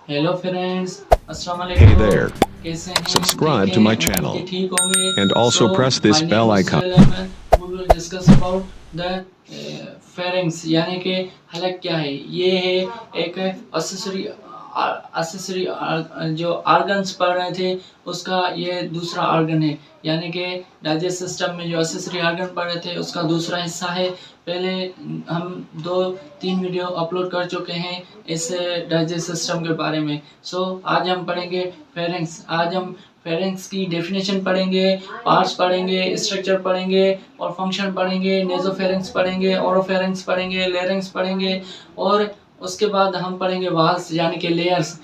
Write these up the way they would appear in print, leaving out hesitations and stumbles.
Hello friends, अस्सलाम Hey वालेकुम। there, कैसे हैं? ठीक subscribe to हैं? my उम्मीद कि channel ठीक होंगे। and so also press this my name bell is icon. Suhail Ahmed. We will discuss about the pharynx यानी कि हलक क्या है। ये है एक एक्सेसरी एक्सेसरी जो आर्गन्स पढ़ रहे थे उसका ये दूसरा आर्गन है, यानी कि डाइजेस्ट सिस्टम में जो एक्सेसरी आर्गन पढ़ रहे थे उसका दूसरा हिस्सा है। पहले हम 2-3 वीडियो अपलोड कर चुके हैं इस डाइजेस्ट सिस्टम के बारे में। आज हम पढ़ेंगे फेरिंग्स। आज हम फेरिंग्स की डेफिनेशन पढ़ेंगे, पार्ट्स पढ़ेंगे, स्ट्रक्चर पढ़ेंगे और फंक्शन पढ़ेंगे, नेजोफेरिंग्स पढ़ेंगे, ओरोफेरिंग्स पढ़ेंगे, लेरिंग्स पढ़ेंगे और उसके बाद हम पढ़ेंगे वाल्स यानी कि लेयर्स,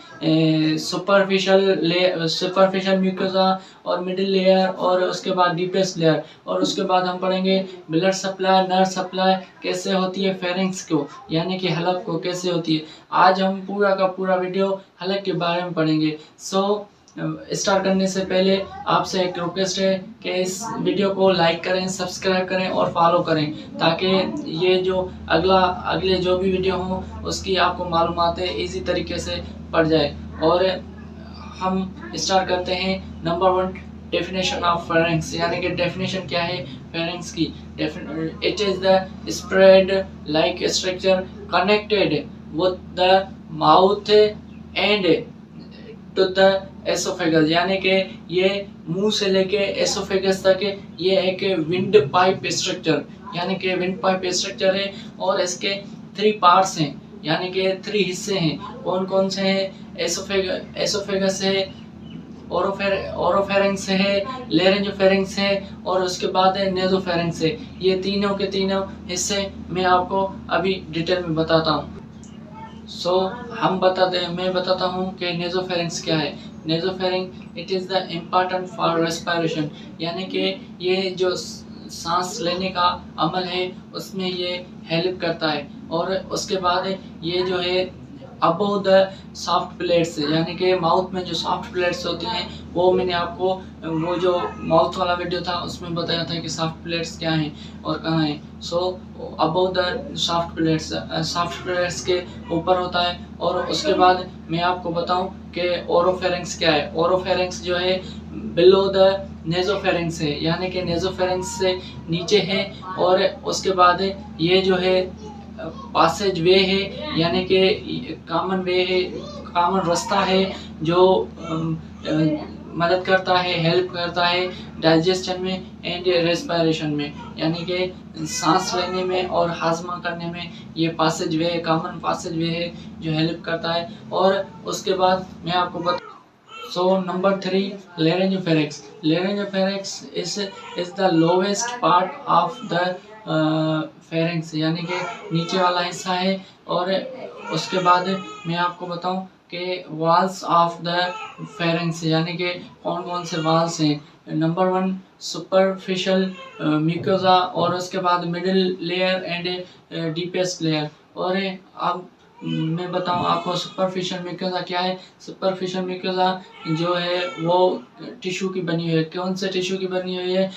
सुपरफिशियल म्यूकोसा और मिडिल लेयर और उसके बाद डीपेस्ट लेयर और उसके बाद हम पढ़ेंगे ब्लड सप्लाई, नर्व सप्लाई कैसे होती है फेरिंग्स को यानी कि हलक को कैसे होती है। आज हम पूरा का पूरा वीडियो हलक के बारे में पढ़ेंगे। स्टार्ट करने से पहले आपसे एक रिक्वेस्ट है कि इस वीडियो को लाइक करें, सब्सक्राइब करें और फॉलो करें ताकि ये जो अगले जो भी वीडियो हो उसकी आपको मालूमातें इजी तरीके से पड़ जाए। और हम स्टार्ट करते हैं। नंबर 1, डेफिनेशन ऑफ फेरिंग्स यानी कि डेफिनेशन क्या है फेरिंग्स की। It is the spread like structure connected with the mouth and to the oesophagus, यानी कि ये मुंह से लेके एसोफेगस तक ये एक विंड पाइप स्ट्रक्चर यानी कि विंड पाइप स्ट्रक्चर है और इसके 3 पार्ट्स हैं यानी कि 3 हिस्से हैं। कौन कौन से हैं? एसोफेगस है, ओरोफेरिंक्स है, लेरिंजोफेरिंक्स है और उसके बाद है नेजोफेरिंक्स है। ये तीनों के तीनों हिस्से मैं आपको अभी डिटेल में बताता हूँ। मैं बताता हूँ कि नेजोफेरिंक्स क्या है। Nasopharynx it is the important for respiration, यानी कि ये जो सांस लेने का अमल है उसमें ये हेल्प करता है। और उसके बाद ये जो है अबोव द सॉफ्ट प्लेट्स यानी कि माउथ में जो सॉफ्ट प्लेट्स होती हैं वो मैंने आपको वो जो माउथ वाला वीडियो था उसमें बताया था कि सॉफ्ट प्लेट्स क्या हैं और कहाँ हैं। अबोव द सॉफ्ट प्लेट्स के ऊपर होता है। और उसके बाद मैं आपको बताऊं कि ओरोफेरिंक्स क्या है। ओरोफेरिंक्स जो है बिलो द नेजोफेरिंक्स है, यानी कि नेजोफेरिंक्स से नीचे है। और उसके बाद ये जो है पासेज वे है यानी कि कॉमन वे है, कॉमन रास्ता है जो मदद करता है, हेल्प करता है डाइजेशन में एंड रेस्पिरेशन में, यानी कि सांस लेने में और हाजमा करने में ये पासेज वे है, कॉमन पासेज वे है जो हेल्प करता है। और उसके बाद मैं आपको बता number 3, laryngopharynx. Laryngopharynx is the lowest part of the pharynx यानी कि नीचे वाला हिस्सा है। और उसके बाद मैं आपको बताऊं कि वॉल्स ऑफ द फेरिंग्स यानी कि कौन कौन से वॉल्स हैं। नंबर 1, सुपरफिशियल म्यूकोसा और उसके बाद middle layer and deepest layer. और अब मैं बताऊं आपको सुपरफिशियल म्यूकोसा क्या है। सुपरफिशियल म्यूकोसा जो है वो टिश्यू की बनी हुई है। कौन से टिश्यू की बनी हुई है?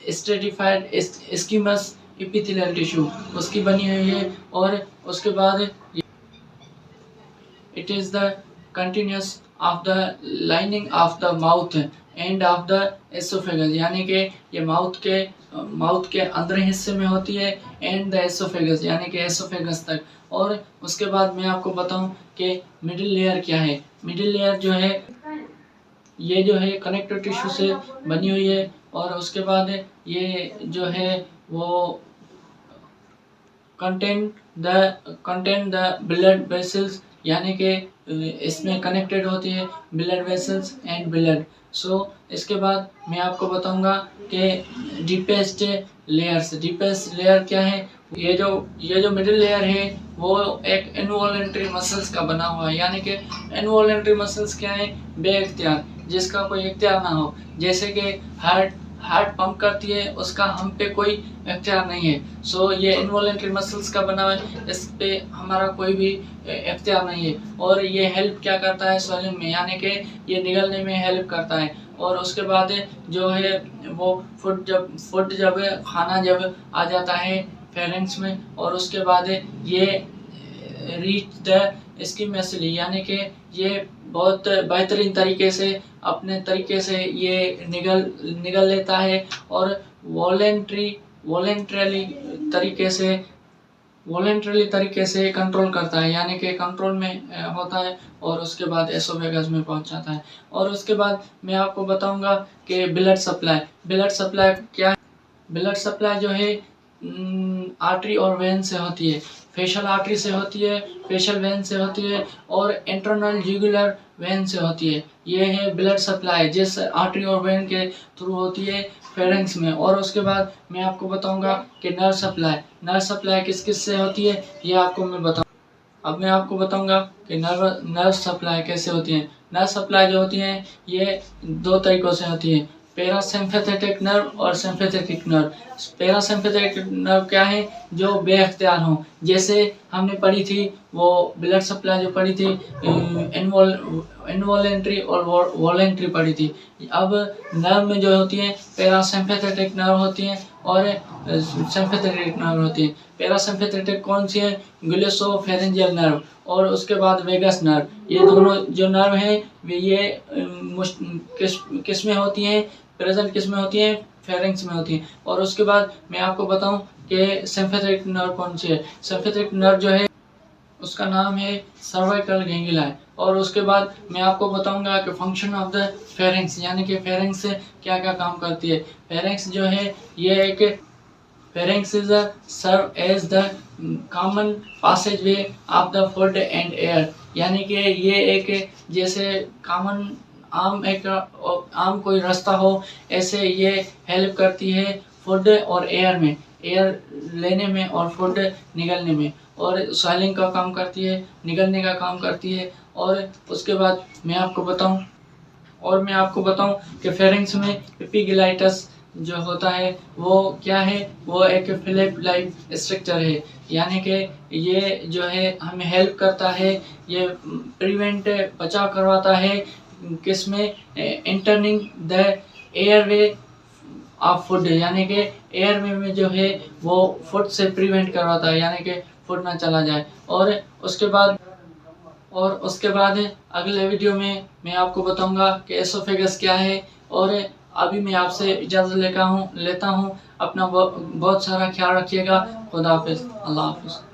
स्ट्रेटिफाइड स्कीमस एपिथेलियल टिश्यू उसकी बनी हुई है। और उसके बाद it is the continuous of the lining of the mouth end of the oesophagus, यानी कि ये माउथ के अंदर हिस्से में होती है एंड द एसोफेगस यानी कि एसोफेगस तक। और उसके बाद मैं आपको बताऊं कि मिडिल लेयर क्या है। मिडिल लेयर जो है ये जो है कनेक्टिव टिश्यू से बनी हुई है। और उसके बाद ये जो है वो कंटेन द ब्लड वेसल्स, यानी कि इसमें कनेक्टेड होती है ब्लड वेसल्स एंड ब्लड। इसके बाद मैं आपको बताऊंगा कि डीपेस्ट डीपेस्ट लेयर क्या है। ये जो मिडिल लेयर है वो एक इनवॉलेंट्री मसल्स का बना हुआ है, यानी कि इनवॉलेंट्री मसल्स क्या है? बेइख्तियार, जिसका कोई इख्तियार ना हो, जैसे कि हार्ट पंप करती है उसका हम पे कोई इख्तियार नहीं है। ये इनवॉलेंट्री मसल्स का बना हुआ है, इस पे हमारा कोई भी इख्तियार नहीं है। और ये हेल्प क्या करता है? स्वेलिंग में, यानी कि ये निगलने में हेल्प करता है। और उसके बाद जो है वो फूड जब खाना जब आ जाता है फेरेंक्स में और उसके बाद ये रीच द स्कीमेसिली, यानी कि ये बहुत बेहतरीन तरीके से अपने तरीके से ये निगल लेता है और वॉलेंट्रली तरीके से कंट्रोल करता है, यानी कि कंट्रोल में होता है और उसके बाद एसोफेगस में पहुंच जाता है। और उसके बाद मैं आपको बताऊंगा कि ब्लड सप्लाई क्या है। ब्लड सप्लाई जो है आर्टरी और वेन से होती है। फेशियल आर्टरी से होती है, फेशियल वेन से होती है और इंटरनल जुगुलर वेन से होती है। ये है ब्लड सप्लाई जिस आर्टरी और वेन के थ्रू होती है फेरेंक्स में। और उसके बाद मैं आपको बताऊंगा कि नर्व सप्लाई किस किस से होती है, ये आपको मैं बताऊँ। अब मैं आपको बताऊंगा कि नर्व सप्लाई कैसे होती है। नर्व सप्लाई जो होती है ये दो तरीकों से होती है, पैरासिम्पैथेटिक नर्व और सिम्पैथेटिक नर्व। पैरासिम्पैथेटिक नर्व क्या है, जो बेअख्तियार हो, जैसे हमने पढ़ी थी वो ब्लड सप्लाई जो पढ़ी थी इनवॉलेंट्री और वॉलेंट्री पढ़ी थी। अब नर्व में जो होती है पैरासिम्पैथेटिक नर्व होती है और सिम्पैथेटिक नर्व होती है। पैरासिम्पैथेटिक कौन सी है, ग्लोसोफेरेंजियल नर्व और उसके बाद वेगस नर्व। ये दोनों जो नर्व हैं ये किस में होती हैं, प्रेजेंट किस में होती हैं, फेरेंक्स में होती हैं। और उसके बाद मैं आपको बताऊं कि सिम्पैथेटिक नर्व कौन सी है। सिम्पैथेटिक नर्व जो है उसका नाम है सर्वाइकल गैंग्लिया। और उसके बाद मैं आपको बताऊंगा कि फंक्शन ऑफ द फेरेंक्स, यानी कि फेरेंक्स क्या क्या काम करती है। फेरेंक्स जो है ये एक Pharynx is serve as the common passageway of the food and air, यानी कि ये एक जैसे कॉमन आम कोई रास्ता हो, ऐसे ये हेल्प करती है फूड और एयर लेने में और फूड निगलने में, और स्वेलिंग का काम करती है, निगलने का काम करती है। और उसके बाद मैं आपको बताऊं कि फेरिंग्स में एपिग्लाइटस जो होता है वो क्या है, वो एक फिलिप लाइक स्ट्रक्चर है, यानी कि ये जो है हमें हेल्प करता है, ये प्रिवेंट बचाव करवाता है किसमें, इंटरनिंग द एयरवे ऑफ फूड, यानी कि एयरवे में जो है वो फूड से प्रिवेंट करवाता है, यानी कि फूड ना चला जाए। और उसके बाद अगले वीडियो में मैं आपको बताऊंगा कि एसोफेगस क्या है। और अभी मैं आपसे इजाज़त लेता हूँ। अपना बहुत सारा ख्याल रखिएगा। खुदा हाफिज़, अल्लाह हाफिज़।